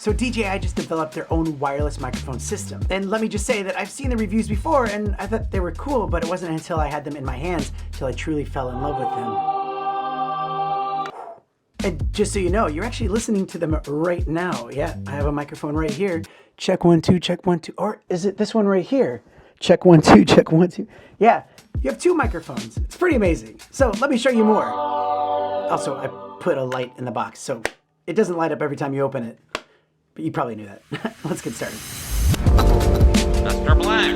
So DJI just developed their own wireless microphone system. And let me just say that I've seen the reviews before and I thought they were cool, but it wasn't until I had them in my hands till I truly fell in love with them. And just so you know, you're actually listening to them right now. Yeah, I have a microphone right here. Check 1 2, check 1 2. Or is it this one right here? Check 1 2, check 1 2. Yeah, you have 2 microphones. It's pretty amazing. So let me show you more. Also, I put a light in the box, so it doesn't light up every time you open it. But you probably knew that. Let's get started. Mr. Black.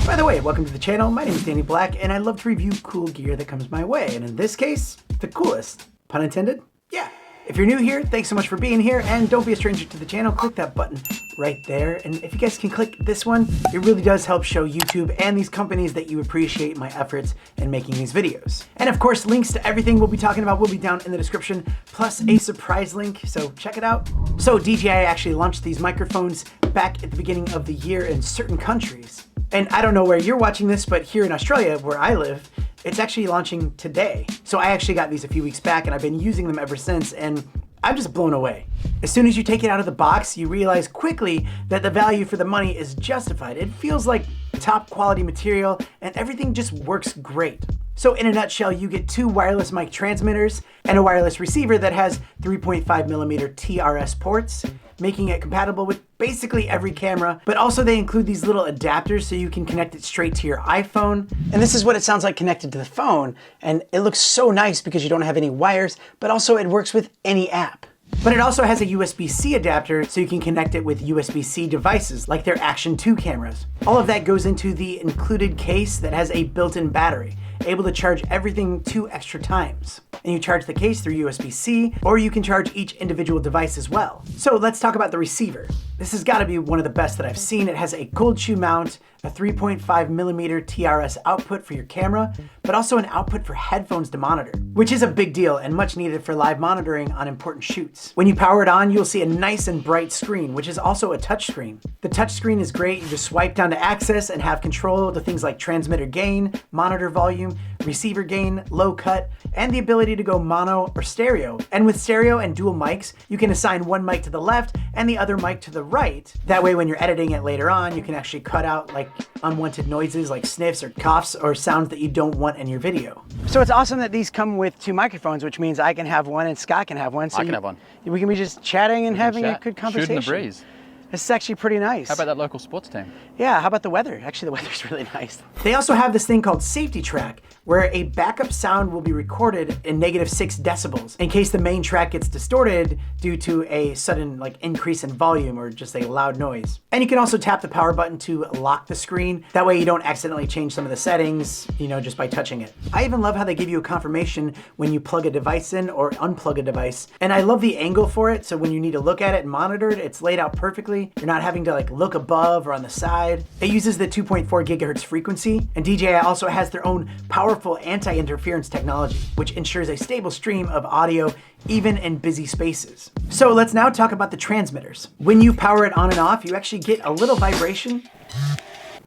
By the way, welcome to the channel. My name is Danny Black, and I love to review cool gear that comes my way. And in this case, the coolest. Pun intended? Yeah. If you're new here, thanks so much for being here, and don't be a stranger to the channel. Click that button right there. And if you guys can click this one, it really does help show YouTube and these companies that you appreciate my efforts in making these videos. And of course, links to everything we'll be talking about will be down in the description, plus a surprise link, so check it out. So DJI actually launched these microphones back at the beginning of the year in certain countries. And I don't know where you're watching this, but here in Australia, where I live, it's actually launching today. So I actually got these a few weeks back and I've been using them ever since, and I'm just blown away. As soon as you take it out of the box, you realize quickly that the value for the money is justified. It feels like top quality material and everything just works great. So in a nutshell, you get 2 wireless mic transmitters and a wireless receiver that has 3.5mm TRS ports, making it compatible with basically every camera, but also they include these little adapters so you can connect it straight to your iPhone. And this is what it sounds like connected to the phone. And it looks so nice because you don't have any wires, but also it works with any app. But it also has a USB-C adapter so you can connect it with USB-C devices like their Action 2 cameras. All of that goes into the included case that has a built-in battery, able to charge everything 2 extra times. And you charge the case through USB-C, or you can charge each individual device as well. So let's talk about the receiver. This has got to be one of the best that I've seen. It has a cold shoe mount, a 3.5mm TRS output for your camera, but also an output for headphones to monitor, which is a big deal and much needed for live monitoring on important shoots. When you power it on, you'll see a nice and bright screen, which is also a touch screen. The touch screen is great. You just swipe down to access and have control of the things like transmitter gain, monitor volume, receiver gain, low cut, and the ability to go mono or stereo. And with stereo and dual mics, you can assign one mic to the left and the other mic to the right. That way, when you're editing it later on, you can actually cut out like unwanted noises like sniffs or coughs or sounds that you don't want in your video. So it's awesome that these come with 2 microphones, which means I can have one and Scott can have one. So I can have one. We can be just chatting and having a good conversation. Shooting the breeze. This is actually pretty nice. How about that local sports team? Yeah, how about the weather? Actually, the weather's really nice. They also have this thing called Safety Track, where a backup sound will be recorded in -6 decibels in case the main track gets distorted due to a sudden increase in volume or just a loud noise. And you can also tap the power button to lock the screen. That way you don't accidentally change some of the settings, just by touching it. I even love how they give you a confirmation when you plug a device in or unplug a device. And I love the angle for it, so when you need to look at it and monitor it, it's laid out perfectly. You're not having to look above or on the side. It uses the 2.4 gigahertz frequency, and DJI also has their own powerful anti-interference technology, which ensures a stable stream of audio even in busy spaces. So let's now talk about the transmitters. When you power it on and off, you actually get a little vibration,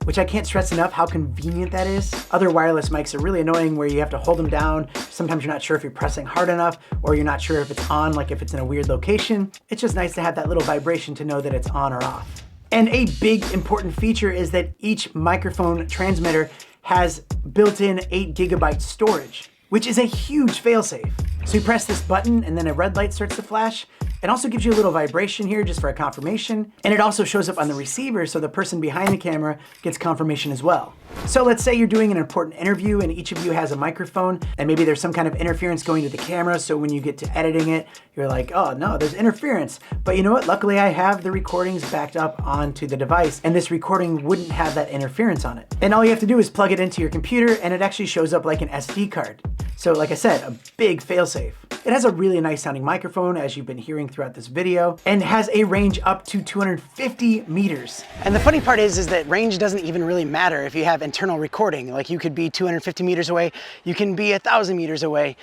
which I can't stress enough how convenient that is. Other wireless mics are really annoying where you have to hold them down. Sometimes you're not sure if you're pressing hard enough, or you're not sure if it's on, like if it's in a weird location. It's just nice to have that little vibration to know that it's on or off. And a big important feature is that each microphone transmitter has built-in 8 GB storage, which is a huge failsafe. So you press this button and then a red light starts to flash. It also gives you a little vibration here just for a confirmation. And it also shows up on the receiver so the person behind the camera gets confirmation as well. So let's say you're doing an important interview and each of you has a microphone and maybe there's some kind of interference going to the camera. So when you get to editing it, you're like, oh no, there's interference. But you know what? Luckily I have the recordings backed up onto the device and this recording wouldn't have that interference on it. And all you have to do is plug it into your computer and it actually shows up like an SD card. So like I said, a big failsafe. It has a really nice sounding microphone, as you've been hearing throughout this video, and has a range up to 250 meters. And the funny part is that range doesn't even really matter if you have internal recording. Like you could be 250 meters away, you can be 1,000 meters away.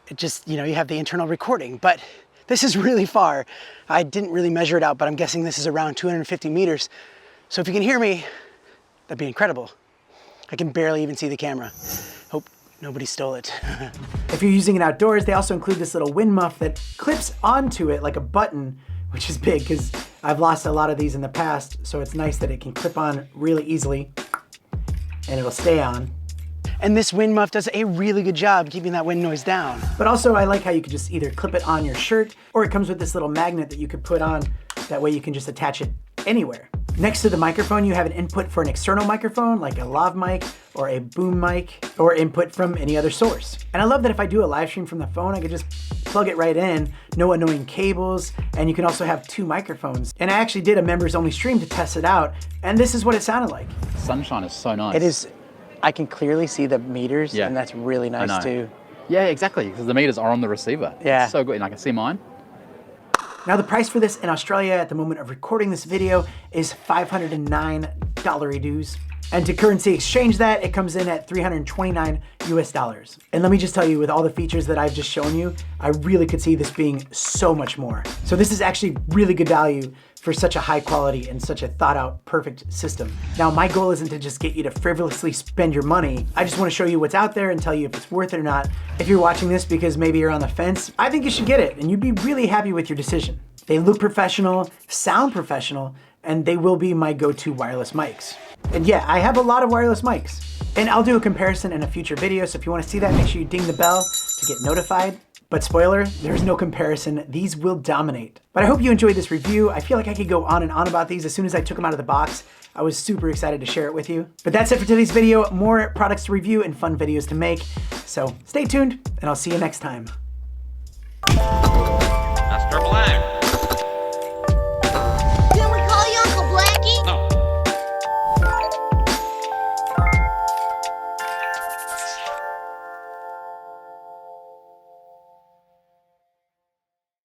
It just, you have the internal recording, but this is really far. I didn't really measure it out, but I'm guessing this is around 250 meters. So if you can hear me, that'd be incredible. I can barely even see the camera. nobody stole it. If you're using it outdoors, they also include this little wind muff that clips onto it like a button, which is big because I've lost a lot of these in the past, so it's nice that it can clip on really easily and it'll stay on. And this wind muff does a really good job keeping that wind noise down. But also I like how you could just either clip it on your shirt or it comes with this little magnet that you could put on. That way you can just attach it anywhere. Next to the microphone, you have an input for an external microphone like a lav mic or a boom mic or input from any other source. And I love that if I do a live stream from the phone, I could just plug it right in, no annoying cables, and you can also have 2 microphones. And I actually did a members only stream to test it out, and this is what it sounded like. Sunshine is so nice. It is, I can clearly see the meters, and that's really nice too. Yeah, exactly, because the meters are on the receiver. Yeah. It's so good, and I can see mine. Now the price for this in Australia at the moment of recording this video is $509 dues. And to currency exchange that, it comes in at $329 US. And let me just tell you, with all the features that I've just shown you, I really could see this being so much more. So this is actually really good value for such a high quality and such a thought out, perfect system. Now my goal isn't to just get you to frivolously spend your money. I just want to show you what's out there and tell you if it's worth it or not. If you're watching this because maybe you're on the fence, I think you should get it and you'd be really happy with your decision. They look professional, sound professional, and they will be my go-to wireless mics. And yeah, I have a lot of wireless mics. And I'll do a comparison in a future video, so if you want to see that, make sure you ding the bell to get notified. But spoiler, there's no comparison. These will dominate. But I hope you enjoyed this review. I feel like I could go on and on about these. As soon as I took them out of the box, I was super excited to share it with you. But that's it for today's video. More products to review and fun videos to make. So stay tuned, and I'll see you next time.